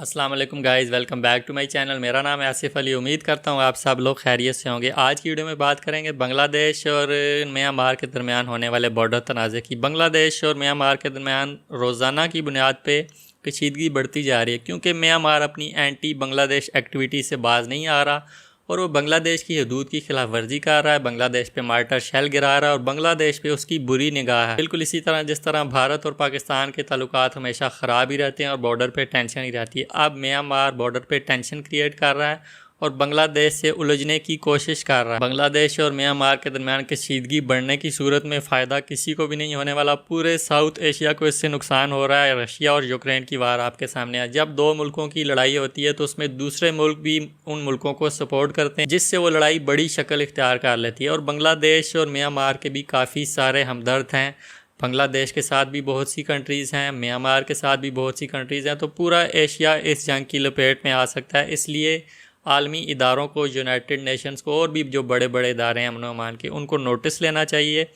अस्सलाम वालेकुम guys, welcome back to my channel. मेरा नाम है आसिफ अली। उम्मीद करता हूँ आप सब लोग खैरियत से होंगे। आज की वीडियो में बात करेंगे बांग्लादेश और म्यांमार के दरमियान होने वाले बॉर्डर तनाज़े की। बांग्लादेश और म्यांमार के दरमियान रोज़ाना की बुनियाद पे कशीदगी बढ़ती जा रही है, क्योंकि म्यांमार अपनी एंटी बांग्लादेश एक्टिविटी से बाज नहीं आ रहा और वो बांग्लादेश की हदूद की खिलाफ वर्जी कर रहा है, बांग्लादेश पे मार्टर शेल गिरा रहा है और बांग्लादेश पे उसकी बुरी निगाह है। बिल्कुल इसी तरह जिस तरह भारत और पाकिस्तान के ताल्लुकात हमेशा ख़राब ही रहते हैं और बॉर्डर पे टेंशन ही रहती है, अब म्यांमार बॉर्डर पे टेंशन क्रिएट कर रहा है और बांग्लादेश से उलझने की कोशिश कर रहा है। बांग्लादेश और म्यांमार के दरमियान कशीदगी बढ़ने की सूरत में फ़ायदा किसी को भी नहीं होने वाला, पूरे साउथ एशिया को इससे नुकसान हो रहा है। रशिया और यूक्रेन की वार आपके सामने है। जब दो मुल्कों की लड़ाई होती है तो उसमें दूसरे मुल्क भी उन मुल्कों को सपोर्ट करते हैं, जिससे वो लड़ाई बड़ी शक्ल इख्तियार कर लेती है। और बांग्लादेश और म्यांमार के भी काफ़ी सारे हमदर्द हैं। बांग्लादेश के साथ भी बहुत सी कंट्रीज़ हैं, म्यांमार के साथ भी बहुत सी कंट्रीज़ हैं, तो पूरा एशिया इस जंग की लपेट में आ सकता है। इसलिए आलमी इदारों को, यूनाइटेड नेशंस को और भी जो बड़े बड़े इदारे हैं अमन व अमान के, उनको नोटिस लेना चाहिए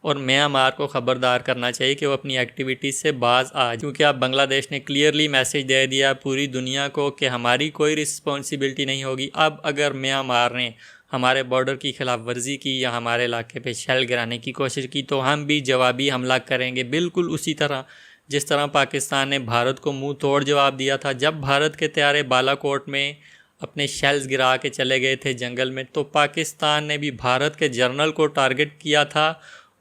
और म्यांमार को ख़बरदार करना चाहिए कि वो अपनी एक्टिविटीज़ से बाज आ, क्योंकि अब बांग्लादेश ने क्लियरली मैसेज दे दिया पूरी दुनिया को कि हमारी कोई रिस्पॉन्सिबिलिटी नहीं होगी। अब अगर म्यांमार ने हमारे बॉर्डर की खिलाफ वर्जी की या हमारे इलाके पे शेल गिराने की कोशिश की तो हम भी जवाबी हमला करेंगे, बिल्कुल उसी तरह जिस तरह पाकिस्तान ने भारत को मुंह तोड़ जवाब दिया था। जब भारत के तैयारे बालाकोट में अपने शेल्स गिरा के चले गए थे जंगल में, तो पाकिस्तान ने भी भारत के जनरल को टारगेट किया था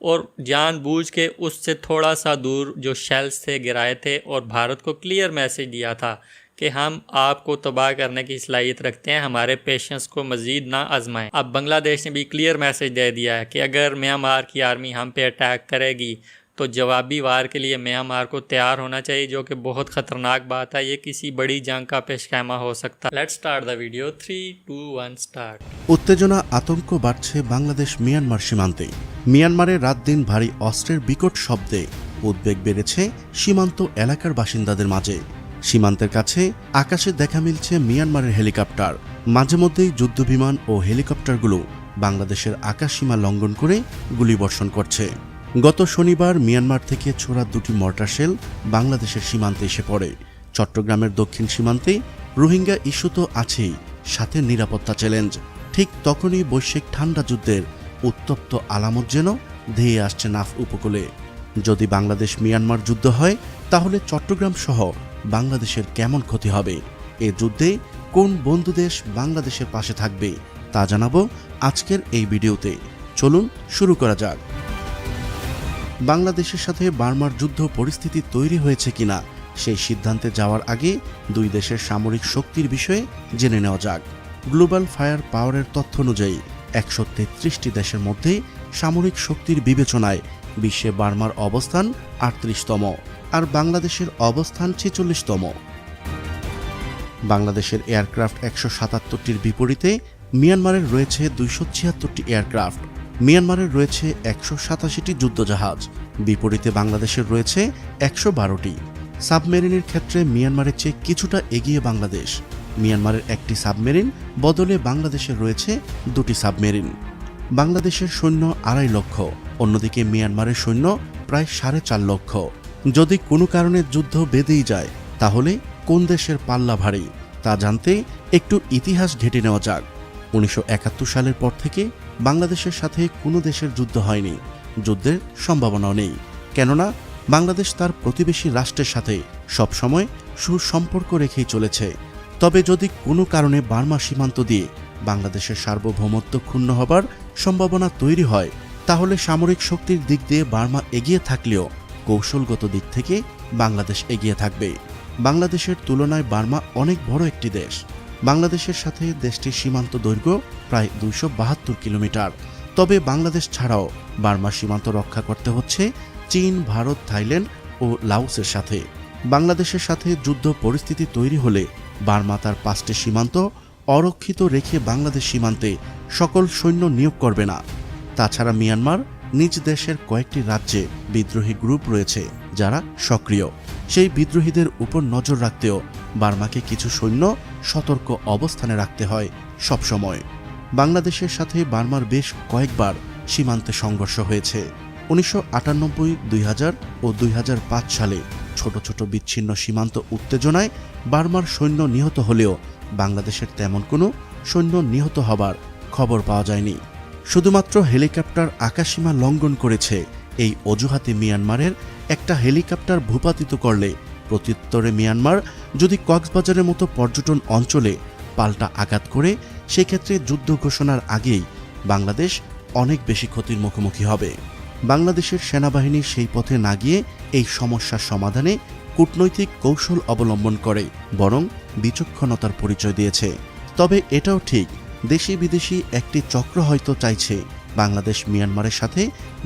और जानबूझ के उससे थोड़ा सा दूर जो शेल्स थे गिराए थे और भारत को क्लियर मैसेज दिया था कि हम आपको तबाह करने की सलाहियत रखते हैं, हमारे पेशेंस को मज़ीद ना आजमाएं। अब बांग्लादेश ने भी क्लियर मैसेज दे दिया है कि अगर म्यांमार की आर्मी हम पे अटैक करेगी तो जवाबी वार के लिए म्यांमार को तैयार होना चाहिए, जो कि बहुत ख़तरनाक बात है। ये किसी बड़ी जंग का पेशखैमा हो सकता है। Let's start the video. 3, 2, 1 start. উত্তেজনা আতঙ্ক বাড়ছে বাংলাদেশ মিয়ানমার সীমান্তে। মিয়ানমারে রাত দিন ভারী অস্ত্রের বিকট শব্দে উদ্বেগ বেড়েছে সীমান্ত এলাকার বাসিন্দাদের মাঝে। সীমান্তের কাছে আকাশে দেখা মিলছে মিয়ানমারের হেলিকপ্টার। মাঝে মধ্যেই যুদ্ধবিমান ও হেলিকপ্টারগুলো বাংলাদেশের আকাশসীমা লঙ্ঘন করে গুলিবর্ষণ করছে। গত শনিবার মিয়ানমার থেকে ছোড়া দুটি মর্টার শেল বাংলাদেশের সীমান্তে এসে পড়ে। চট্টগ্রামের দক্ষিণ সীমান্তে রোহিঙ্গা ইস্যু তো আছেই, সাথে নিরাপত্তা চ্যালেঞ্জ। ঠিক তখনই বৈশ্বিক ঠান্ডা যুদ্ধের উত্তপ্ত আলামত যেন ধেয়ে আসছে নাফ উপকূলে। যদি বাংলাদেশ মিয়ানমার যুদ্ধ হয় তাহলে চট্টগ্রাম সহ বাংলাদেশের কেমন ক্ষতি হবে? এ যুদ্ধে কোন বন্ধু দেশ বাংলাদেশের পাশে থাকবে তা জানাবো আজকের এই ভিডিওতে। চলুন শুরু করা যাক। বাংলাদেশের সাথে বার্মার যুদ্ধ পরিস্থিতি তৈরি হয়েছে কিনা সেই সিদ্ধান্তে যাওয়ার আগে দুই দেশের সামরিক শক্তির বিষয়ে জেনে নেওয়া যাক। গ্লোবাল ফায়ার পাওয়ারের তথ্য অনুযায়ী 133টি দেশের মধ্যে সামরিক শক্তির বিবেচনায় বিশ্বে বার্মার অবস্থান 38তম আর বাংলাদেশের অবস্থান 46তম। বাংলাদেশের এয়ারক্রাফট 177টির বিপরীতে মিয়ানমারের রয়েছে 276টি এয়ারক্রাফট। মিয়ানমারের রয়েছে 187টি যুদ্ধজাহাজ, বিপরীতে বাংলাদেশের রয়েছে 112টি। সাবমেরিনের ক্ষেত্রে মিয়ানমারের চেয়ে কিছুটা এগিয়ে বাংলাদেশ। মিয়ানমারের একটি সাবমেরিন বদলে বাংলাদেশের রয়েছে 2টি সাবমেরিন। বাংলাদেশের সৈন্য 2.5 লক্ষ, অন্যদিকে মিয়ানমারের সৈন্য প্রায় 4.5 লক্ষ। যদি কোনো কারণে যুদ্ধ বেঁধেই যায় তাহলে কোন দেশের পাল্লা ভারী তা জানতে একটু ইতিহাস ঘেঁটে নেওয়া যাক। 1971 সালের পর থেকে বাংলাদেশের সাথে কোনো দেশের যুদ্ধ হয়নি, যুদ্ধের সম্ভাবনাও নেই, কেননা বাংলাদেশ তার প্রতিবেশী রাষ্ট্রের সাথে সবসময় সুসম্পর্ক রেখেই চলেছে। তবে যদি কোনো কারণে বার্মা সীমান্ত দিয়ে বাংলাদেশের সার্বভৌমত্ব ক্ষুণ্ণ হবার সম্ভাবনা তৈরি হয় তাহলে সামরিক শক্তির দিক দিয়ে বার্মা এগিয়ে থাকলেও কৌশলগত দিক থেকে বাংলাদেশ এগিয়ে থাকবে। বাংলাদেশের তুলনায় বার্মা অনেক বড় একটি দেশ। বাংলাদেশের সাথে দেশটির সীমান্ত দৈর্ঘ্য প্রায় 272 কিলোমিটার। তবে বাংলাদেশ ছাড়াও বার্মার সীমান্ত রক্ষা করতে হচ্ছে চীন, ভারত, থাইল্যান্ড ও লাওসের সাথে। বাংলাদেশের সাথে যুদ্ধ পরিস্থিতি তৈরি হলে বার্মা তার 5টি সীমান্ত অরক্ষিত রেখে বাংলাদেশ সীমান্তে সকল সৈন্য নিয়োগ করবে না। তাছাড়া মিয়ানমার নিজ দেশের কয়েকটি রাজ্যে বিদ্রোহী গ্রুপ রয়েছে যারা সক্রিয়। সেই বিদ্রোহীদের উপর নজর রাখতেও বার্মাকে কিছু সৈন্য সতর্ক অবস্থানে রাখতে হয় সবসময়। বাংলাদেশের সাথে বার্মার বেশ কয়েকবার সীমান্তে সংঘর্ষ হয়েছে। 1998, 2000 ও 2005 সালে ছোট ছোট বিচ্ছিন্ন সীমান্ত উত্তেজনায় বার্মার সৈন্য নিহত হলেও বাংলাদেশের তেমন কোনো সৈন্য নিহত হবার খবর পাওয়া যায়নি। শুধুমাত্র হেলিকপ্টার আকাশসীমা লঙ্ঘন করেছে এই অজুহাতে মিয়ানমারের একটা হেলিকপ্টার ভূপাতিত করলে প্রত্যুত্তরে মিয়ানমার যদি কক্সবাজারের মতো পর্যটন অঞ্চলে পাল্টা আঘাত করে সেক্ষেত্রে যুদ্ধ ঘোষণার আগেই বাংলাদেশ অনেক বেশি ক্ষতির মুখোমুখি হবে। বাংলাদেশের সেনাবাহিনী সেই পথে না গিয়ে এই সমস্যার সমাধানে কূটনৈতিক কৌশল অবলম্বন করে বরং বিচক্ষণতার পরিচয় দিয়েছে। তবে এটাও ঠিক, দেশি বিদেশি একটি চক্র হয়তো চাইছে বাংলাদেশ মিয়ানমারের সাথে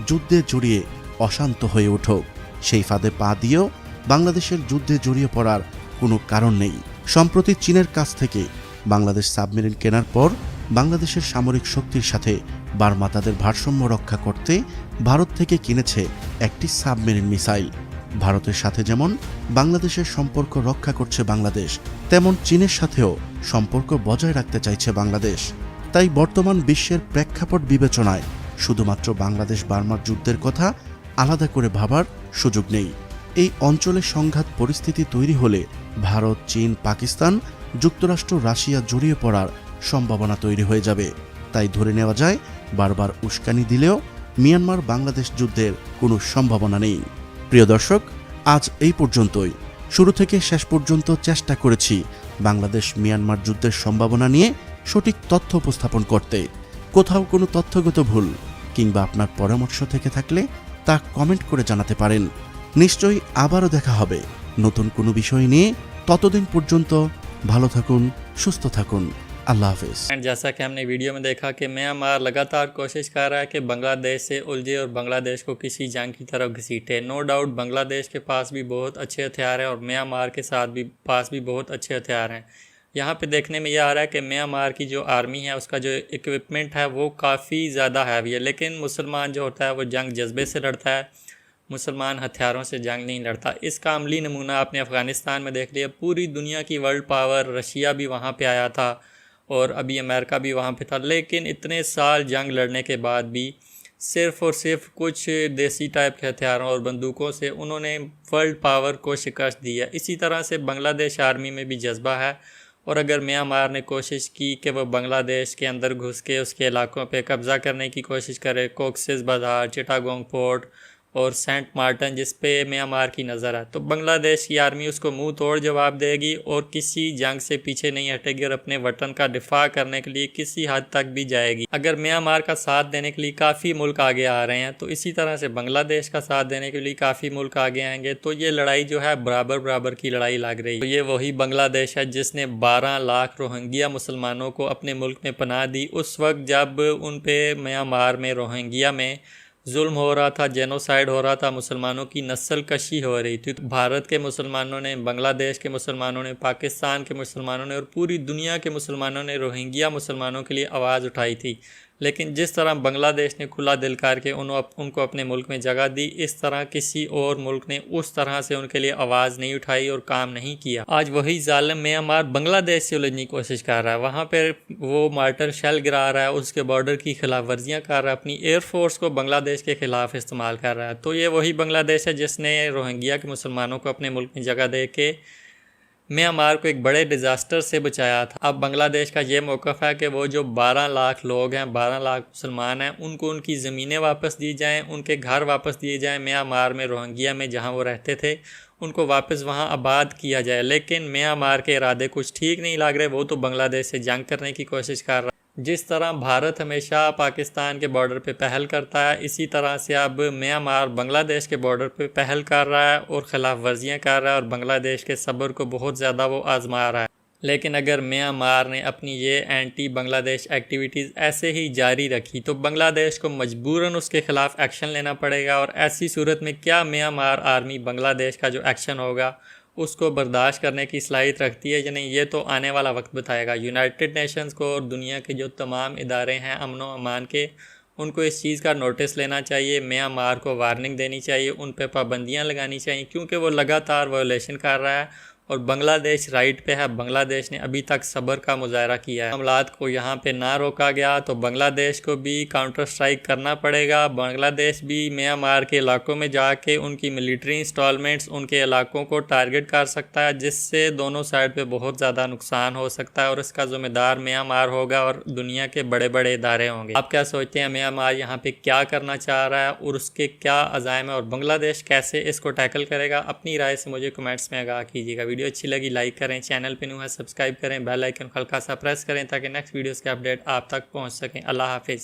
যুদ্ধে জড়িয়ে অশান্ত হয়ে উঠুক। সেই ফাঁদে পা দিয়েও বাংলাদেশের যুদ্ধে জড়িয়ে পড়ার কোনো কারণ নেই। সম্প্রতি চীনের কাছ থেকে বাংলাদেশ সাবমেরিন কেনার পর বাংলাদেশের সামরিক শক্তির সাথে বার্মা তাদের ভারসাম্য রক্ষা করতে ভারত থেকে কিনেছে একটি সাবমেরিন মিসাইল। ভারতের সাথে যেমন বাংলাদেশের সম্পর্ক রক্ষা করছে বাংলাদেশ, তেমন চীনের সাথেও সম্পর্ক বজায় রাখতে চাইছে বাংলাদেশ। তাই বর্তমান বিশ্বের প্রেক্ষাপট বিবেচনায় শুধুমাত্র বাংলাদেশ বার্মার যুদ্ধের কথা আলাদা করে ভাবার সুযোগ নেই। এই অঞ্চলে সংঘাত পরিস্থিতি তৈরি হলে ভারত, চীন, পাকিস্তান, যুক্তরাষ্ট্র, রাশিয়া জড়িয়ে পড়ার সম্ভাবনা তৈরি হয়ে যাবে। তাই ধরে নেওয়া যায় বারবার উস্কানি দিলেও মিয়ানমার বাংলাদেশ যুদ্ধের কোনো সম্ভাবনা নেই। প্রিয় দর্শক, আজ এই পর্যন্তই। শুরু থেকে শেষ পর্যন্ত চেষ্টা করেছি বাংলাদেশ মিয়ানমার যুদ্ধের সম্ভাবনা নিয়ে সঠিক তথ্য উপস্থাপন করতে। কোথাও কোনো তথ্যগত ভুল কিংবা আপনার পরামর্শ থেকে থাকলে তা কমেন্ট করে জানাতে পারেন। নিশ্চয়ই আবারও দেখা হবে নতুন কোনো বিষয় নিয়ে। ততদিন পর্যন্ত ভালো থাকুন, সুস্থ থাকুন। अल्लाह हाफिज़। जैसा कि हमने वीडियो में देखा कि म्यांमार लगातार कोशिश कर रहा है कि बांग्लादेश से उलझे और बांग्लादेश को किसी जंग की तरफ घसीटे। नो डाउट बांग्लादेश के पास भी बहुत अच्छे हथियार हैं और म्यांमार के साथ भी पास भी बहुत अच्छे हथियार हैं। यहाँ पे देखने में यह आ रहा है कि म्यांमार की जो आर्मी है उसका जो इक्विपमेंट है वो काफ़ी ज़्यादा हैवी है, लेकिन मुसलमान जो होता है वो जंग जज्बे से लड़ता है, मुसलमान हथियारों से जंग नहीं लड़ता। इसका अमली नमूना आपने अफ़गानिस्तान में देख लिया। पूरी दुनिया की वर्ल्ड पावर रशिया भी वहाँ पे आया था और अभी अमेरिका भी वहाँ पे था, लेकिन इतने साल जंग लड़ने के बाद भी सिर्फ़ और सिर्फ कुछ देसी टाइप के हथियारों और बंदूकों से उन्होंने वर्ल्ड पावर को शिकस्त दी है। इसी तरह से बांग्लादेश आर्मी में भी जज्बा है और अगर म्यांमार ने कोशिश की कि वह बांग्लादेश के अंदर घुस के उसके इलाकों पे कब्ज़ा करने की कोशिश करे, कोक्सिस बाज़ार, चिटागोंग पोर्ट और सेंट मार्टिन जिस पे म्यांमार की नज़र है, तो बांग्लादेश की आर्मी उसको मुंह तोड़ जवाब देगी और किसी जंग से पीछे नहीं हटेगी और अपने वतन का दिफा करने के लिए किसी हद तक भी जाएगी। अगर म्यांमार का साथ देने के लिए काफ़ी मुल्क आगे आ रहे हैं, तो इसी तरह से बांग्लादेश का साथ देने के लिए काफ़ी मुल्क आगे आएंगे। तो ये लड़ाई जो है बराबर बराबर की लड़ाई लग रही है। तो ये वही बांग्लादेश है जिसने 12 लाख रोहिंग्या मुसलमानों को अपने मुल्क में पनाह दी उस वक्त जब उन पे म्यांमार में रोहिंग्या में जुल्म हो रहा था, जेनोसाइड हो रहा था, मुसलमानों की नस्ल कशी हो रही थी। तो भारत के मुसलमानों ने, बांग्लादेश के मुसलमानों ने, पाकिस्तान के मुसलमानों ने और पूरी दुनिया के मुसलमानों ने रोहिंग्या मुसलमानों के लिए आवाज़ उठाई थी। लेकिन जिस तरह बांग्लादेश ने खुला दिल करके उनको अपने मुल्क में जगह दी, इस तरह किसी और मुल्क ने उस तरह से उनके लिए आवाज़ नहीं उठाई और काम नहीं किया। आज वही जालिम म्यांमार बांग्लादेश से उलझने की कोशिश कर रहा है, वहाँ पर वो मार्टर शेल गिरा रहा है, उसके बॉर्डर की खिलाफ वर्जियाँ कर रहा है, अपनी एयरफोर्स को बांग्लादेश के ख़िलाफ़ इस्तेमाल कर रहा है। तो ये वही बांग्लादेश है जिसने रोहिंग्या के मुसलमानों को अपने मुल्क में जगह दे के म्यांमार को एक बड़े डिज़ास्टर से बचाया था। अब बांग्लादेश का ये मौक़िफ़ है कि वो जो 12 लाख लोग हैं, 12 लाख मुसलमान हैं, उनको उनकी ज़मीनें वापस दी जाएं, उनके घर वापस दिए जाएं। म्यांमार में रोहिंग्या में जहां वो रहते थे उनको वापस वहां आबाद किया जाए। लेकिन म्यांमार के इरादे कुछ ठीक नहीं लग रहे, वो तो बांग्लादेश से जंग करने की कोशिश कर रहा है। जिस तरह भारत हमेशा पाकिस्तान के बॉर्डर पे पहल करता है, इसी तरह से अब म्यांमार बांग्लादेश के बॉर्डर पे पहल कर रहा है और ख़िलाफ़ वर्जियाँ कर रहा है और बांग्लादेश के सब्र को बहुत ज़्यादा वो आजमा रहा है। लेकिन अगर म्यांमार ने अपनी ये एंटी बांग्लादेश एक्टिविटीज़ ऐसे ही जारी रखी तो बांग्लादेश को मजबूरन उसके ख़िलाफ़ एक्शन लेना पड़ेगा। और ऐसी सूरत में क्या म्यांमार आर्मी बांग्लादेश का जो एक्शन होगा उसको बर्दाश्त करने की सलाहियत रखती है या नहीं, ये तो आने वाला वक्त बताएगा। यूनाइटेड नेशंस को और दुनिया के जो तमाम इदारे हैं अमन व अमान के, उनको इस चीज़ का नोटिस लेना चाहिए, म्यांमार को वार्निंग देनी चाहिए, उन पर पाबंदियां लगानी चाहिए, क्योंकि वो लगातार वायोलेशन कर रहा है اور بنگلہ دیش رائٹ پہ ہے۔ بنگلہ دیش نے ابھی تک صبر کا مظاہرہ کیا ہے۔ حملات کو یہاں پہ نہ روکا گیا تو بنگلہ دیش کو بھی کاؤنٹر سٹرائک کرنا پڑے گا۔ بنگلہ دیش بھی میانمار کے علاقوں میں جا کے ان کی ملٹری انسٹالمنٹس ان کے علاقوں کو ٹارگٹ کر سکتا ہے، جس سے دونوں سائڈ پہ بہت زیادہ نقصان ہو سکتا ہے، اور اس کا ذمہ دار میانمار ہوگا اور دنیا کے بڑے بڑے ادارے ہوں گے۔ آپ کیا سوچتے ہیں میانمار یہاں پہ کیا کرنا چاہ رہا ہے اور اس کے کیا عزائم ہے، اور بنگلہ دیش کیسے اس کو ٹیکل کرے گا؟ اپنی رائے سے مجھے کمنٹس میں آگاہ کیجیے گا۔ ویڈیو اچھی لگی لائک کریں، چینل پہ نیو ہے سبسکرائب کریں، بیل آئیکن ہلکا سا پریس کریں تاکہ نیکسٹ ویڈیوز کے اپڈیٹ آپ تک پہنچ سکیں۔ اللہ حافظ۔